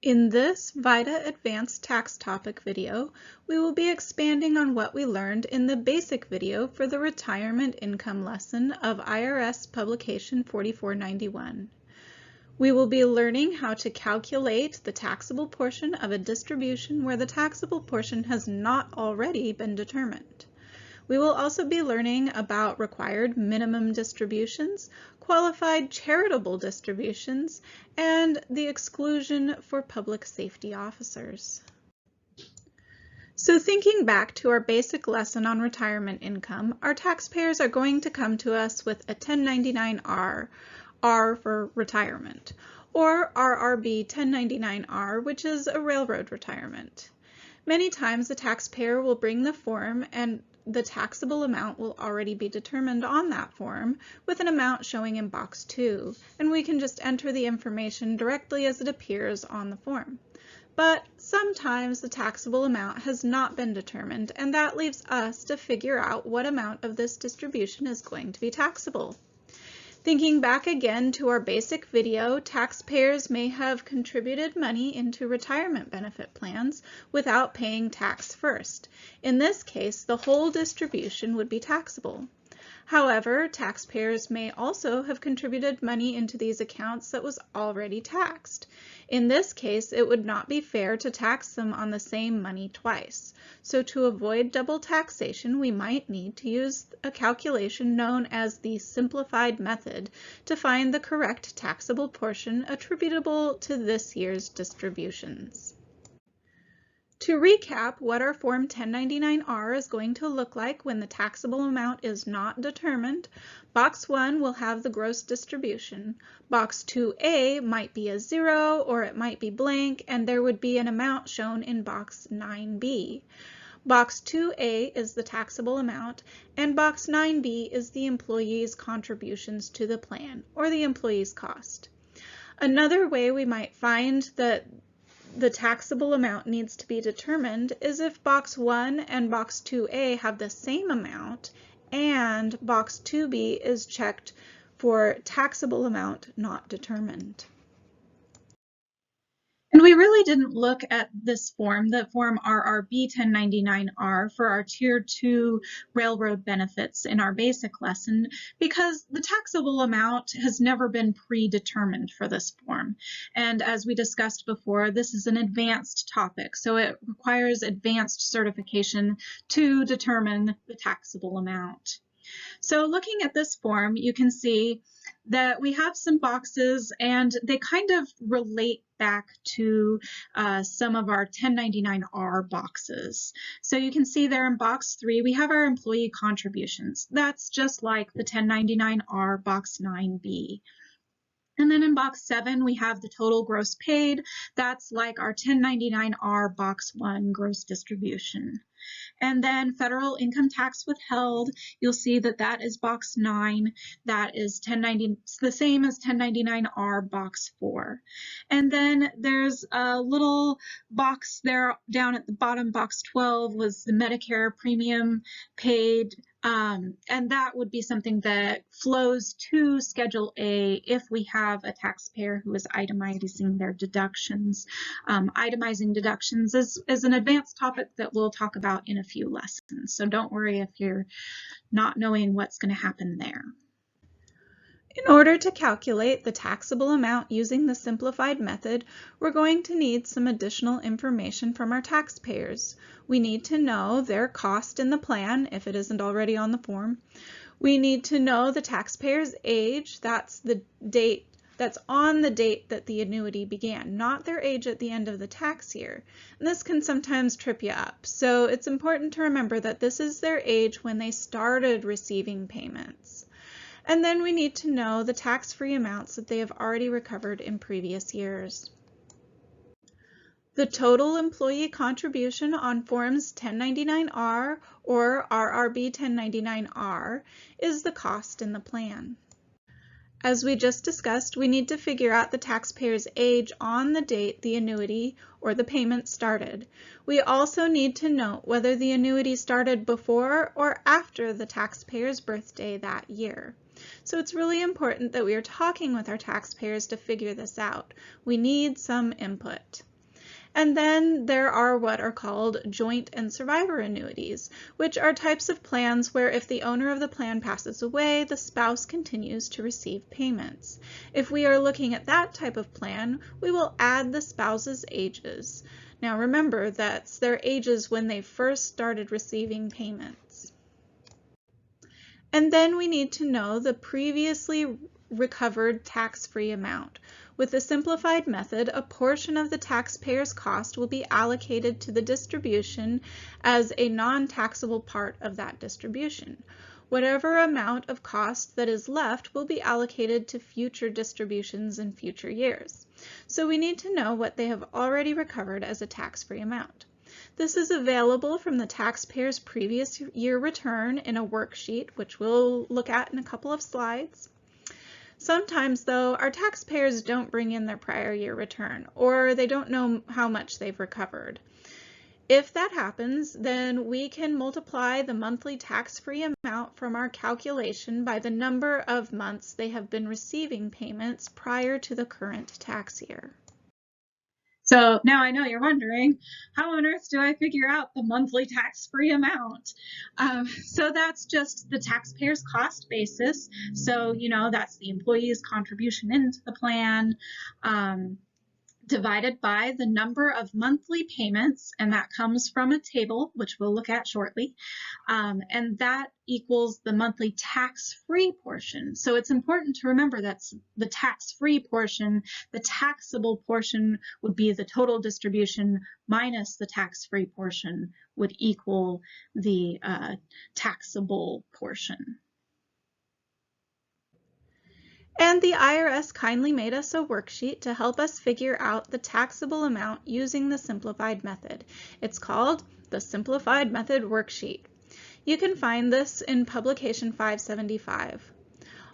In this VITA Advanced Tax Topic video, we will be expanding on what we learned in the basic video for the retirement income lesson of IRS Publication 4491. We will be learning how to calculate the taxable portion of a distribution where the taxable portion has not already been determined. We will also be learning about required minimum distributions, qualified charitable distributions, and the exclusion for public safety officers. So thinking back to our basic lesson on retirement income, our taxpayers are going to come to us with a 1099-R, R for retirement, or RRB 1099-R, which is a railroad retirement. Many times the taxpayer will bring the form and the taxable amount will already be determined on that form with an amount showing in box 2, and we can just enter the information directly as it appears on the form. But sometimes the taxable amount has not been determined, and that leaves us to figure out what amount of this distribution is going to be taxable. Thinking back again to our basic video, taxpayers may have contributed money into retirement benefit plans without paying tax first. In this case, the whole distribution would be taxable. However, taxpayers may also have contributed money into these accounts that was already taxed. In this case, it would not be fair to tax them on the same money twice. So to avoid double taxation, we might need to use a calculation known as the simplified method to find the correct taxable portion attributable to this year's distributions. To recap what our Form 1099-R is going to look like when the taxable amount is not determined, Box 1 will have the gross distribution. Box 2A might be a 0 or it might be blank, and there would be an amount shown in Box 9B. Box 2A is the taxable amount, and Box 9B is the employee's contributions to the plan, or the employee's cost. Another way we might find that the taxable amount needs to be determined is if Box 1 and Box 2A have the same amount and Box 2B is checked for taxable amount not determined. And we really didn't look at this form, the form RRB 1099-R, for our Tier 2 railroad benefits in our basic lesson because the taxable amount has never been predetermined for this form. And as we discussed before, this is an advanced topic, so it requires advanced certification to determine the taxable amount. So looking at this form, you can see that we have some boxes and they kind of relate back to some of our 1099-R boxes. So you can see there in box 3, we have our employee contributions. That's just like the 1099-R box 9B. And then in box 7, we have the total gross paid. That's like our 1099-R box 1 gross distribution. And then federal income tax withheld, you'll see that that is box 9. That is the same as 1099-R box 4. And then there's a little box there down at the bottom, box 12 was the Medicare premium paid. And that would be something that flows to Schedule A if we have a taxpayer who is itemizing their deductions. Itemizing deductions is an advanced topic that we'll talk about in a few lessons, so don't worry if you're not knowing what's going to happen there. In order to calculate the taxable amount using the simplified method, we're going to need some additional information from our taxpayers. We need to know their cost in the plan, if it isn't already on the form. We need to know the taxpayer's age. That's the date. That's on the date that the annuity began, not their age at the end of the tax year. And this can sometimes trip you up. So it's important to remember that this is their age when they started receiving payments. And then we need to know the tax-free amounts that they have already recovered in previous years. The total employee contribution on Forms 1099-R or RRB 1099-R is the cost in the plan. As we just discussed, we need to figure out the taxpayer's age on the date the annuity or the payment started. We also need to note whether the annuity started before or after the taxpayer's birthday that year. So it's really important that we are talking with our taxpayers to figure this out. We need some input. And then there are what are called joint and survivor annuities, which are types of plans where if the owner of the plan passes away, the spouse continues to receive payments. If we are looking at that type of plan, we will add the spouse's ages. Now remember, that's their ages when they first started receiving payments. And then we need to know the previously recovered tax-free amount. With the simplified method, a portion of the taxpayer's cost will be allocated to the distribution as a non-taxable part of that distribution. Whatever amount of cost that is left will be allocated to future distributions in future years. So we need to know what they have already recovered as a tax-free amount. This is available from the taxpayer's previous year return in a worksheet, which we'll look at in a couple of slides. Sometimes, though, our taxpayers don't bring in their prior year return, or they don't know how much they've recovered. If that happens, then we can multiply the monthly tax-free amount from our calculation by the number of months they have been receiving payments prior to the current tax year. So now I know you're wondering, how on earth do I figure out the monthly tax-free amount? So that's just the taxpayer's cost basis. So, that's the employee's contribution into the plan, divided by the number of monthly payments, and that comes from a table, which we'll look at shortly, and that equals the monthly tax-free portion. So it's important to remember that's the tax-free portion. The taxable portion would be the total distribution minus the tax-free portion would equal the taxable portion. And the IRS kindly made us a worksheet to help us figure out the taxable amount using the simplified method. It's called the Simplified Method Worksheet. You can find this in Publication 575.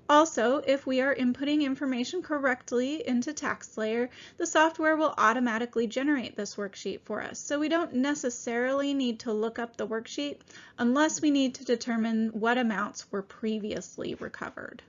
Also, if we are inputting information correctly into TaxSlayer, the software will automatically generate this worksheet for us, so we don't necessarily need to look up the worksheet unless we need to determine what amounts were previously recovered.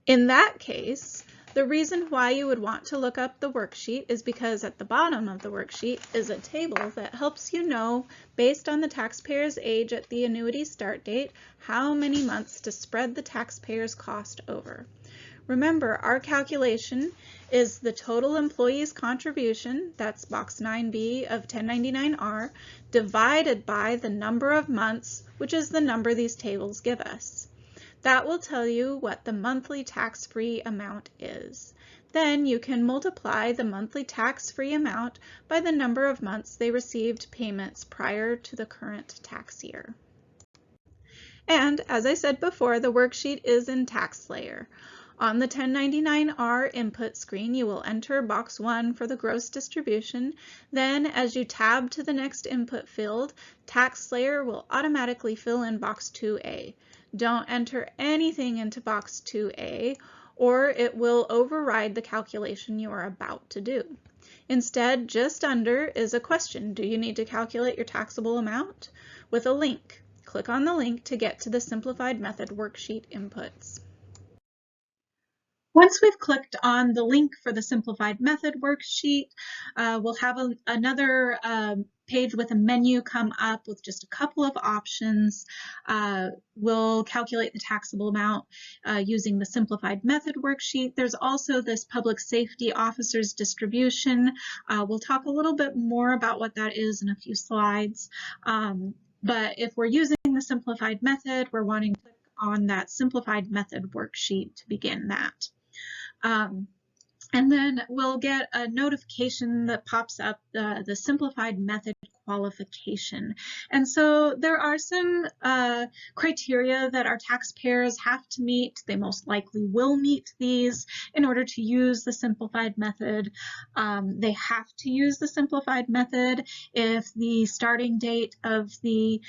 In that case, the reason why you would want to look up the worksheet is because at the bottom of the worksheet is a table that helps you know, based on the taxpayer's age at the annuity start date, how many months to spread the taxpayer's cost over. Remember, our calculation is the total employee's contribution, that's box 9B of 1099-R, divided by the number of months, which is the number these tables give us. That will tell you what the monthly tax-free amount is. Then you can multiply the monthly tax-free amount by the number of months they received payments prior to the current tax year. And as I said before, the worksheet is in TaxSlayer. On the 1099-R input screen, you will enter box 1 for the gross distribution. Then, as you tab to the next input field, TaxSlayer will automatically fill in box 2A. Don't enter anything into box 2A, or it will override the calculation you are about to do. Instead, just under is a question. Do you need to calculate your taxable amount? With a link. Click on the link to get to the simplified method worksheet inputs. Once we've clicked on the link for the simplified method worksheet, we'll have another page with a menu come up with just a couple of options. We'll calculate the taxable amount using the simplified method worksheet. There's also this public safety officer's distribution. We'll talk a little bit more about what that is in a few slides. But if we're using the simplified method, we're wanting to click on that simplified method worksheet to begin that. And then we'll get a notification that pops up, the simplified method qualification. And so there are some criteria that our taxpayers have to meet. They most likely will meet these in order to use the simplified method. They have to use the simplified method if the starting date of the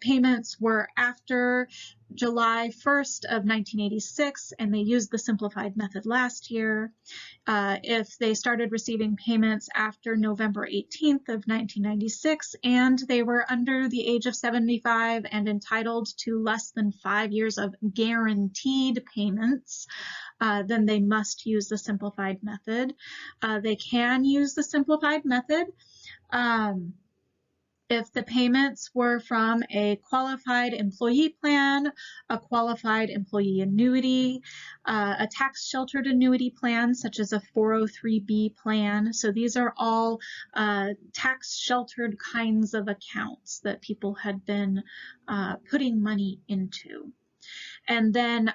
payments were after July 1st of 1986 and they used the simplified method last year. If they started receiving payments after November 18th of 1996 and they were under the age of 75 and entitled to less than 5 years of guaranteed payments, then they must use the simplified method. They can use the simplified method if the payments were from a qualified employee plan, a qualified employee annuity, a tax-sheltered annuity plan, such as a 403B plan. So these are all tax-sheltered kinds of accounts that people had been putting money into. And then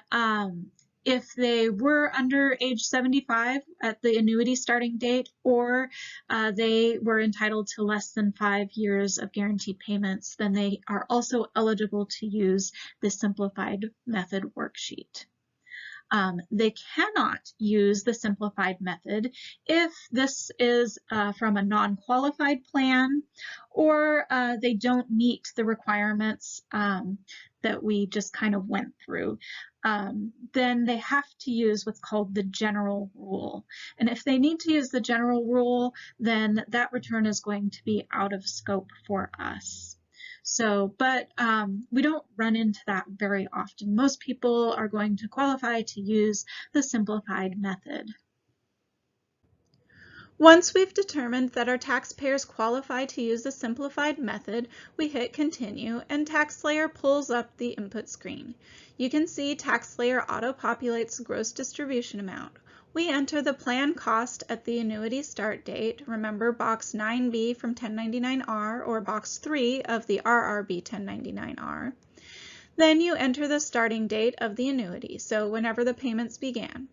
if they were under age 75 at the annuity starting date, or they were entitled to less than 5 years of guaranteed payments, then they are also eligible to use the simplified method worksheet. They cannot use the simplified method if this is from a non-qualified plan or they don't meet the requirements that we just kind of went through. Then they have to use what's called the general rule. And if they need to use the general rule, then that return is going to be out of scope for us. So, but we don't run into that very often. Most people are going to qualify to use the simplified method. Once we've determined that our taxpayers qualify to use the simplified method, we hit continue and TaxSlayer pulls up the input screen. You can see TaxSlayer auto-populates gross distribution amount. We enter the plan cost at the annuity start date, remember box 9B from 1099-R or box 3 of the RRB 1099-R. Then you enter the starting date of the annuity, so whenever the payments began.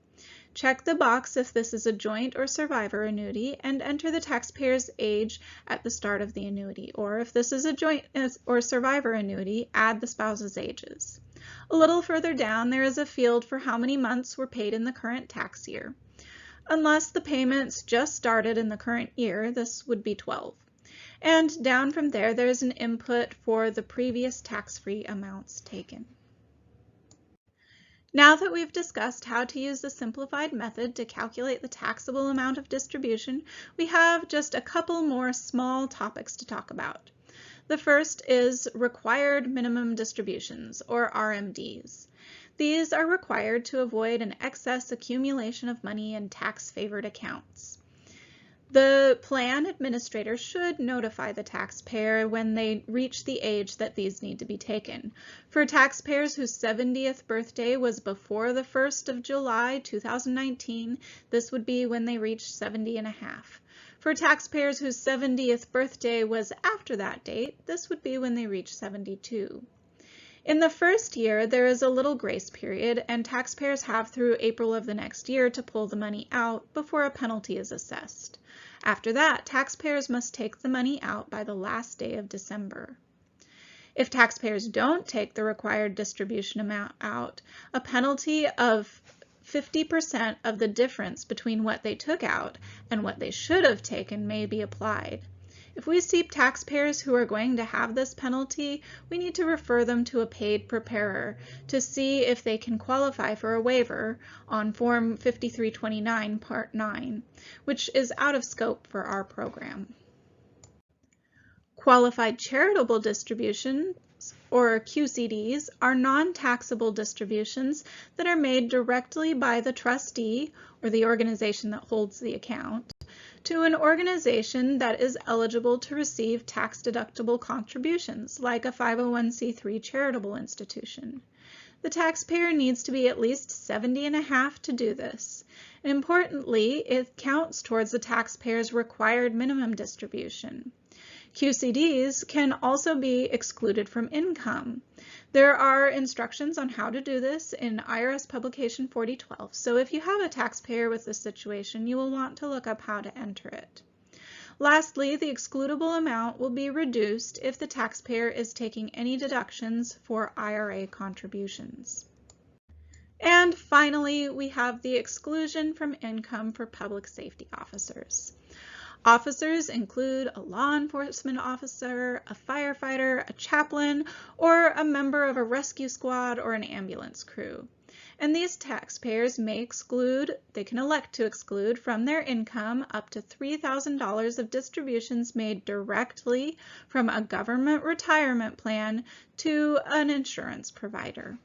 Check the box if this is a joint or survivor annuity and enter the taxpayer's age at the start of the annuity, or if this is a joint or survivor annuity, add the spouse's ages. A little further down, there is a field for how many months were paid in the current tax year. Unless the payments just started in the current year, this would be 12. And down from there, there's an input for the previous tax-free amounts taken. Now that we've discussed how to use the simplified method to calculate the taxable amount of distribution, we have just a couple more small topics to talk about. The first is required minimum distributions, or RMDs. These are required to avoid an excess accumulation of money in tax-favored accounts. The plan administrator should notify the taxpayer when they reach the age that these need to be taken. For taxpayers whose 70th birthday was before the 1st of July 2019, this would be when they reached 70 and a half. For taxpayers whose 70th birthday was after that date, this would be when they reach 72. In the first year, there is a little grace period, and taxpayers have through April of the next year to pull the money out before a penalty is assessed. After that, taxpayers must take the money out by the last day of December. If taxpayers don't take the required distribution amount out, a penalty of 50% of the difference between what they took out and what they should have taken may be applied. If we see taxpayers who are going to have this penalty, we need to refer them to a paid preparer to see if they can qualify for a waiver on Form 5329 Part 9, which is out of scope for our program. Qualified charitable distributions, or QCDs, are non-taxable distributions that are made directly by the trustee, or the organization that holds the account, to an organization that is eligible to receive tax-deductible contributions, like a 501c3 charitable institution. The taxpayer needs to be at least 70 and a half to do this. And importantly, it counts towards the taxpayer's required minimum distribution. QCDs can also be excluded from income. There are instructions on how to do this in IRS Publication 4012, so if you have a taxpayer with this situation, you will want to look up how to enter it. Lastly, the excludable amount will be reduced if the taxpayer is taking any deductions for IRA contributions. And finally, we have the exclusion from income for public safety officers. Officers include a law enforcement officer, a firefighter, a chaplain, or a member of a rescue squad or an ambulance crew. And these taxpayers they can elect to exclude from their income up to $3,000 of distributions made directly from a government retirement plan to an insurance provider.